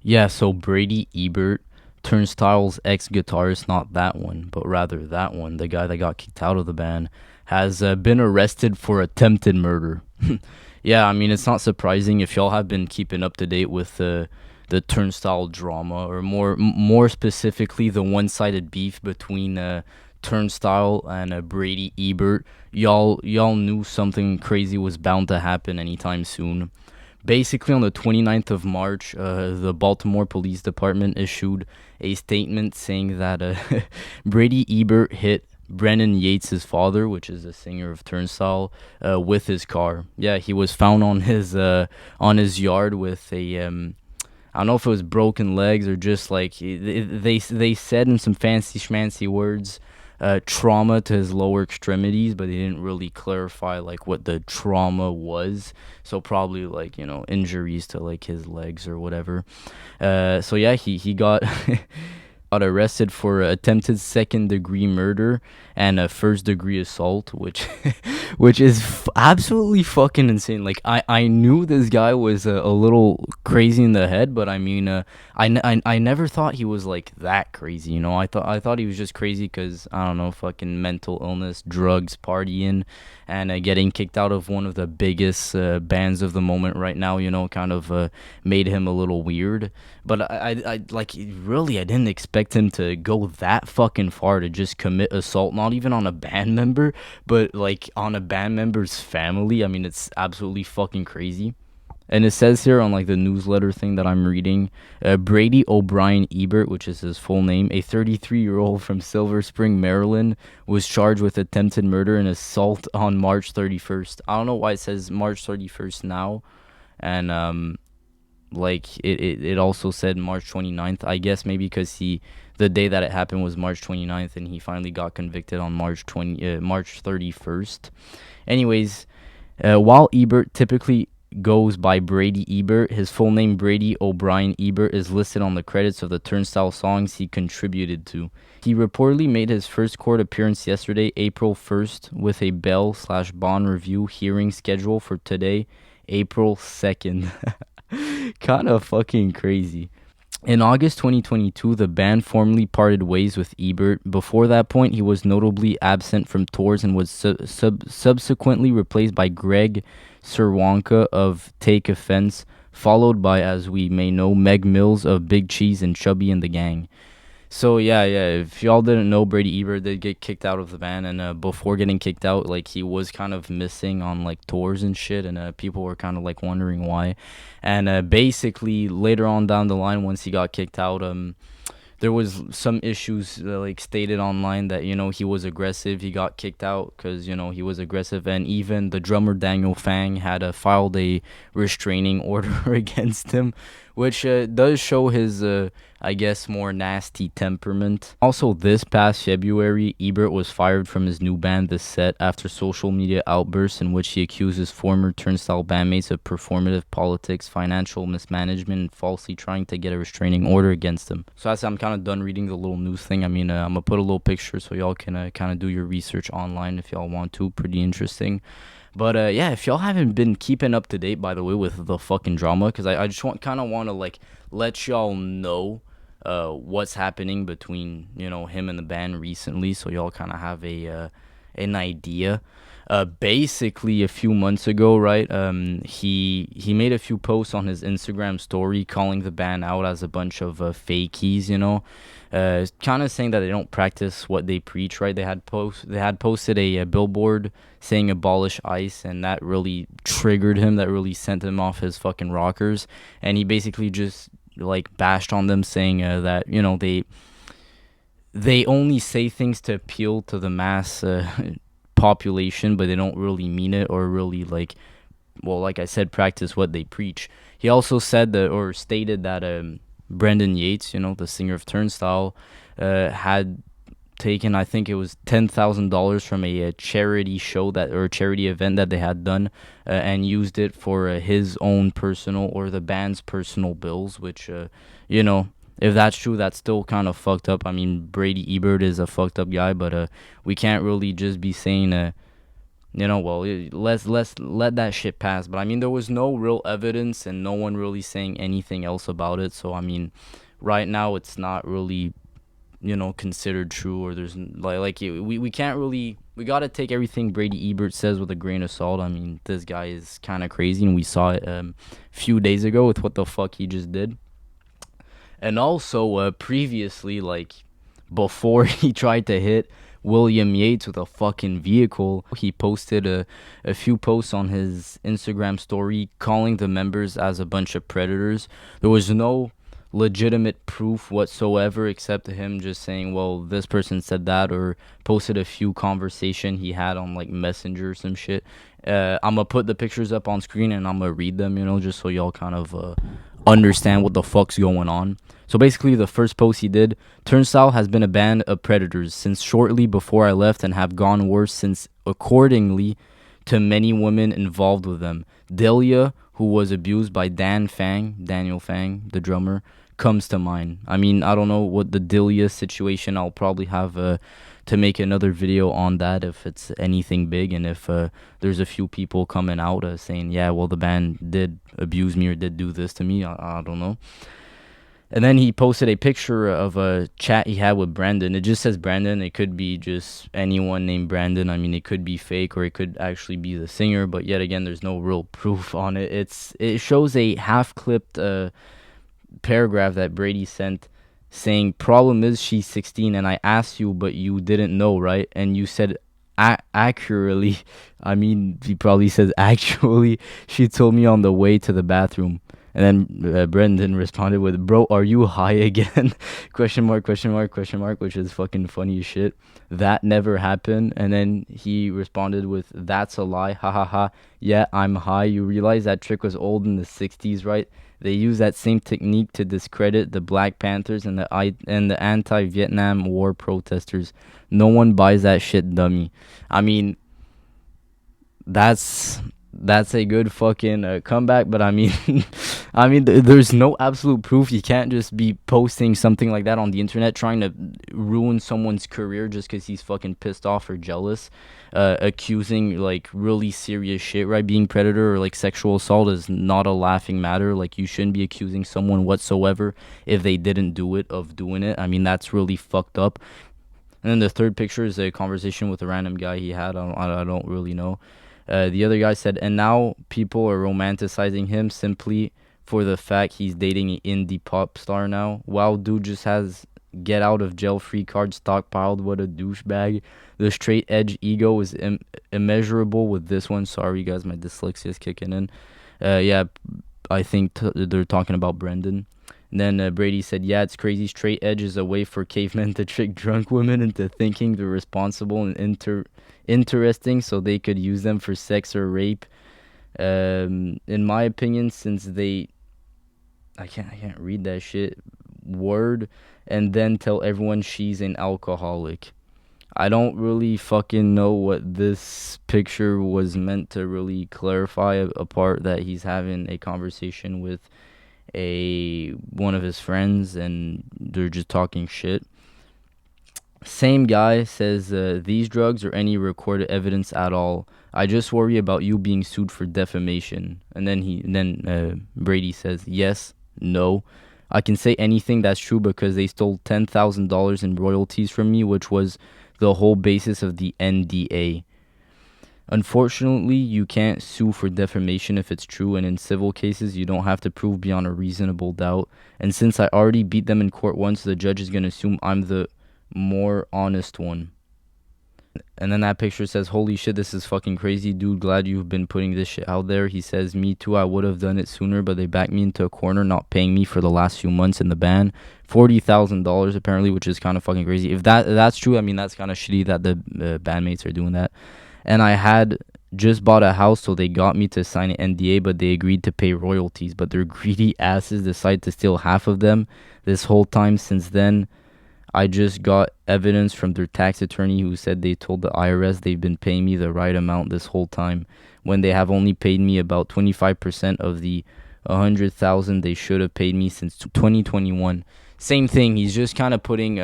Yeah, so Brady Ebert, Turnstile's ex-guitarist, not that one, but rather that one, the guy that got kicked out of the band, has been arrested for attempted murder. Yeah, I mean, it's not surprising if y'all have been keeping up to date with the Turnstile drama, or more specifically, the one-sided beef between Turnstile and Brady Ebert. Y'all knew something crazy was bound to happen anytime soon. Basically, on the 29th of March, the Baltimore Police Department issued a statement saying that Brady Ebert hit Brennan Yates' father, which is a singer of Turnstile, with his car. Yeah, he was found on his yard with a I don't know if it was broken legs or just like they said in some fancy schmancy words, trauma to his lower extremities, but they didn't really clarify like what the trauma was. So probably like injuries to like his legs or whatever. So yeah, he got got arrested for attempted second degree murder and a first degree assault, which which is absolutely fucking insane. Like I knew this guy was a little crazy in the head, but I mean, I never thought he was like that crazy. I thought he was just crazy because I don't know, fucking mental illness, drugs, partying, and getting kicked out of one of the biggest bands of the moment right now. Kind of made him a little weird. But I like really, I didn't expect him to go that fucking far to just commit assault, not even on a band member, but like on a band member's family. I mean, it's absolutely fucking crazy. And it says here on like the newsletter thing that I'm reading, Brady O'Brien Ebert, which is his full name, a 33-year-old from Silver Spring, Maryland, was charged with attempted murder and assault on March 31st. I don't know why it says March 31st now, and like it also said March 29th. I guess maybe because the day that it happened was March 29th, and he finally got convicted on March 31st. Anyways, while Ebert typically goes by Brady Ebert, his full name Brady O'Brien Ebert is listed on the credits of the Turnstile songs he contributed to. He reportedly made his first court appearance yesterday, April 1st, with a bail/bond review hearing scheduled for today, April 2nd. Kind of fucking crazy. In August 2022, the band formally parted ways with Ebert. Before that point, he was notably absent from tours and was subsequently replaced by Greg Cerwanka of Take Offense, followed by, as we may know, Meg Mills of Big Cheese and Chubby and the Gang. So yeah. If y'all didn't know, Brady Ebert did get kicked out of the band, and before getting kicked out, like he was kind of missing on like tours and shit, and people were kind of like wondering why. And basically later on down the line, once he got kicked out, there was some issues like stated online that he was aggressive. He got kicked out because he was aggressive, and even the drummer Daniel Fang had filed a restraining order against him, which does show his I guess more nasty temperament. Also, this past February, Ebert was fired from his new band The Set after social media outbursts in which he accused his former Turnstile bandmates of performative politics, financial mismanagement, and falsely trying to get a restraining order against him. So I'm kind of done reading the little news thing. I mean, I'm gonna put a little picture so y'all can kind of do your research online if y'all want to. Pretty interesting. But yeah, if y'all haven't been keeping up to date, by the way, with the fucking drama, because I just want to like let y'all know what's happening between him and the band recently, so y'all kind of have an idea. Basically, a few months ago, right? He made a few posts on his Instagram story calling the band out as a bunch of fakies, kind of saying that they don't practice what they preach, right? They had posted a billboard saying abolish ICE, and that really triggered him. That really sent him off his fucking rockers, and he basically just like bashed on them, saying that they only say things to appeal to the mass population, but they don't really mean it or really like, well, like I said, practice what they preach. He also said that, or stated that Brendan Yates, the singer of Turnstile, had taken, I think it was $10,000 from a charity show that, or charity event that they had done, and used it for his own personal, or the band's personal bills, which you know if that's true, that's still kind of fucked up. I mean, Brady Ebert is a fucked up guy, but we can't really just be saying Well, let's let that shit pass. But I mean, there was no real evidence and no one really saying anything else about it. So I mean, right now it's not really considered true, or there's we can't really, we got to take everything Brady Ebert says with a grain of salt. I mean, this guy is kind of crazy, and we saw it few days ago with what the fuck he just did. And also previously, like before he tried to hit William Yates with a fucking vehicle, he posted a few posts on his Instagram story calling the members as a bunch of predators. There was no legitimate proof whatsoever except him just saying, well, this person said that, or posted a few conversation he had on like Messenger or some shit. I'm gonna put the pictures up on screen and I'm gonna read them, just so y'all kind of understand what the fuck's going on. So basically, the first post he did: Turnstile has been a band of predators since shortly before I left and have gone worse since, accordingly to many women involved with them. Delia, who was abused by Daniel Fang, the drummer, comes to mind. I mean, I don't know what the Delia situation. I'll probably have to make another video on that if it's anything big, and if there's a few people coming out saying, yeah, well, the band did abuse me or did do this to me. I don't know. And then he posted a picture of a chat he had with Brandon. It just says Brandon. It could be just anyone named Brandon. I mean, it could be fake or it could actually be the singer. But yet again, there's no real proof on it. It shows a half-clipped paragraph that Brady sent saying, problem is she's 16 and I asked you, but you didn't know, right? And you said accurately. I mean, he probably says actually. She told me on the way to the bathroom. And then Brendan responded with, bro, are you high again? Question mark, question mark, question mark, which is fucking funny as shit. That never happened. And then he responded with, that's a lie. Ha ha ha. Yeah, I'm high. You realize that trick was old in the 60s, right? They used that same technique to discredit the Black Panthers and the anti-Vietnam War protesters. No one buys that shit, dummy. I mean, that's a good fucking comeback, but I mean, there's no absolute proof. You can't just be posting something like that on the internet, trying to ruin someone's career just because he's fucking pissed off or jealous. Accusing like really serious shit, right? Being predator or like sexual assault is not a laughing matter. Like, you shouldn't be accusing someone whatsoever if they didn't do it of doing it. I mean, that's really fucked up. And then the third picture is a conversation with a random guy he had. I don't really know. The other guy said, and now people are romanticizing him simply for the fact he's dating an indie pop star now. Wow, dude just has get out of jail free cards stockpiled. What a douchebag. The straight edge ego is immeasurable with this one. Sorry, guys, my dyslexia is kicking in. Yeah, I think they're talking about Brendan. And then Brady said, yeah, it's crazy. Straight edge is a way for cavemen to trick drunk women into thinking they're responsible and interesting so they could use them for sex or rape. In my opinion, since I can't read that shit word, and then tell everyone she's an alcoholic. I don't really fucking know what this picture was meant to really clarify, apart that he's having a conversation with one of his friends and they're just talking shit. Same guy says, these drugs or any recorded evidence at all. I just worry about you being sued for defamation. And then Brady says, yes, no. I can say anything that's true because they stole $10,000 in royalties from me, which was the whole basis of the NDA. Unfortunately, you can't sue for defamation if it's true, and in civil cases, you don't have to prove beyond a reasonable doubt. And since I already beat them in court once, the judge is going to assume I'm the more honest one. And then that picture says, holy shit, this is fucking crazy, dude. Glad you've been putting this shit out there. He says, me too, I would have done it sooner, but they backed me into a corner, not paying me for the last few months in the band. $40,000 apparently, which is kind of fucking crazy. If that's true, I mean, that's kind of shitty that the bandmates are doing that. And I had just bought a house, so they got me to sign an NDA, but they agreed to pay royalties. But their greedy asses decided to steal half of them this whole time. Since then, I just got evidence from their tax attorney who said they told the IRS they've been paying me the right amount this whole time, when they have only paid me about 25% of the $100,000 they should have paid me since 2021. same thing. He's just kind of putting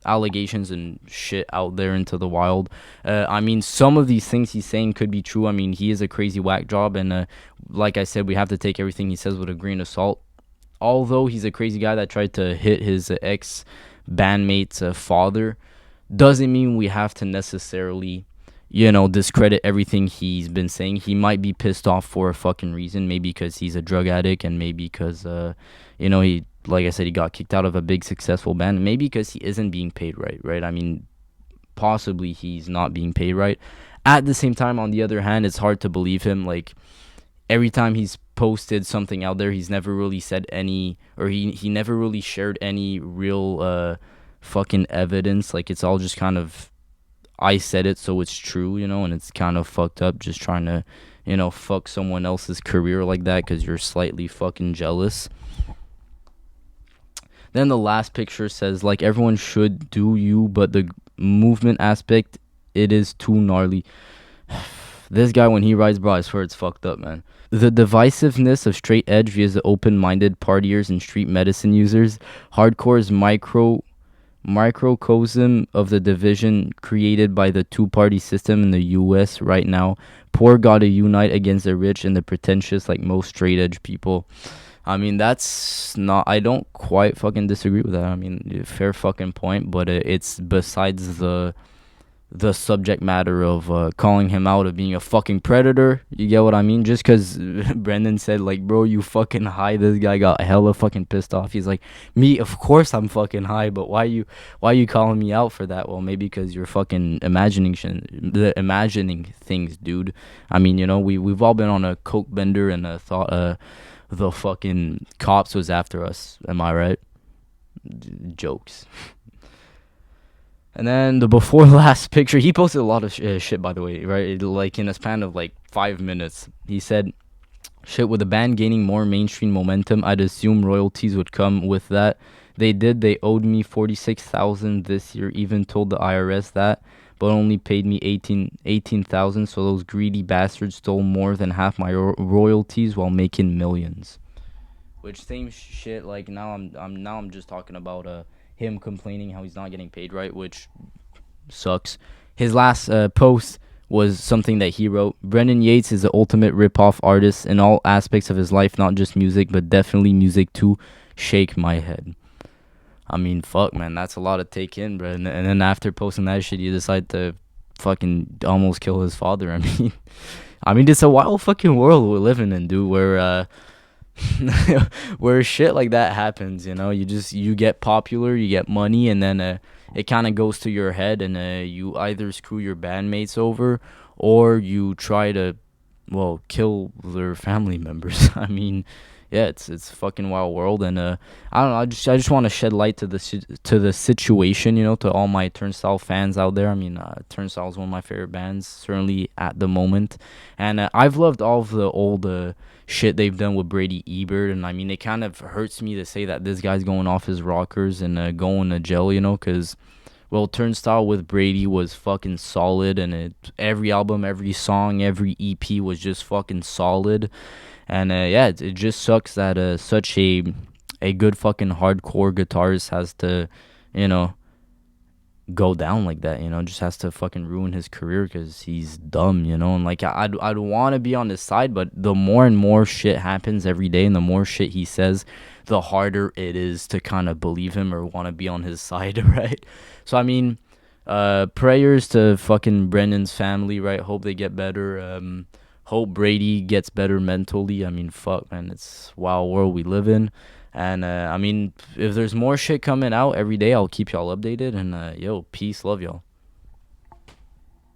allegations and shit out there into the wild. I mean, some of these things he's saying could be true. I mean, he is a crazy whack job, and like I said, we have to take everything he says with a grain of salt. Although he's a crazy guy that tried to hit his ex bandmate's father, doesn't mean we have to necessarily, discredit everything he's been saying. He might be pissed off for a fucking reason, maybe because he's a drug addict, and maybe because, he, like I said, he got kicked out of a big successful band. Maybe because he isn't being paid right? I mean, possibly he's not being paid right. At the same time, on the other hand, it's hard to believe him. Like, every time he's posted something out there, he's never really said any, or he never really shared any real fucking evidence. Like, it's all just kind of, I said it so it's true, and it's kind of fucked up just trying to, fuck someone else's career like that because you're slightly fucking jealous. Then the last picture says, like, everyone should do you, but the movement aspect, it is too gnarly. This guy, when he writes, bro, I swear it's fucked up, man. The divisiveness of straight edge via the open-minded partiers and street medicine users, hardcore's microcosm of the division created by the two-party system in the U.S. right now. Poor gotta unite against the rich and the pretentious, like most straight edge people. I mean, that's not, I don't quite fucking disagree with that. I mean, fair fucking point, but it's besides the subject matter of calling him out of being a fucking predator. You get what I mean? Just because Brendan said, like, bro, you fucking high, this guy got hella fucking pissed off. He's like, me, of course I'm fucking high, but why you calling me out for that? Well, maybe because you're fucking imagining things, dude. I mean, we've all been on a coke bender and thought the fucking cops was after us. Am I right? Jokes. And then the before last picture, he posted a lot of shit, by the way, right? Like, in a span of like 5 minutes. He said, shit, with the band gaining more mainstream momentum, I'd assume royalties would come with that. They did. They owed me $46,000 this year, even told the IRS that, but only paid me $18,000. So those greedy bastards stole more than half my royalties while making millions. Which same shit, like, now I'm just talking about him complaining how he's not getting paid right, which sucks. His last post was something that he wrote. Brendan Yates is the ultimate rip-off artist in all aspects of his life, not just music, but definitely music too. Shake my head. I mean, fuck, man, that's a lot to take in, bro. And then after posting that shit, you decide to fucking almost kill his father. I mean, it's a wild fucking world we're living in, dude, where where shit like that happens. You get popular, you get money, and then it kind of goes to your head, and you either screw your bandmates over or you try to, well, kill their family members. I mean, yeah, it's a fucking wild world, and I don't know, I just want to shed light to the situation, to all my Turnstile fans out there. I mean, Turnstile is one of my favorite bands, certainly at the moment, and I've loved all of the old shit they've done with Brady Ebert, and I mean, it kind of hurts me to say that this guy's going off his rockers and going to jail, because, well, Turnstile with Brady was fucking solid, and every album, every song, every EP was just fucking solid. And yeah, it just sucks that such a good fucking hardcore guitarist has to, go down like that, just has to fucking ruin his career because he's dumb, and like, I'd want to be on his side, but the more and more shit happens every day and the more shit he says, the harder it is to kind of believe him or want to be on his side, right? So I mean, prayers to fucking Brendan's family, right? Hope they get better. Hope Brady gets better mentally. I mean, fuck, man, it's a wild world we live in. And, I mean, if there's more shit coming out every day, I'll keep y'all updated. And, yo, peace, love y'all.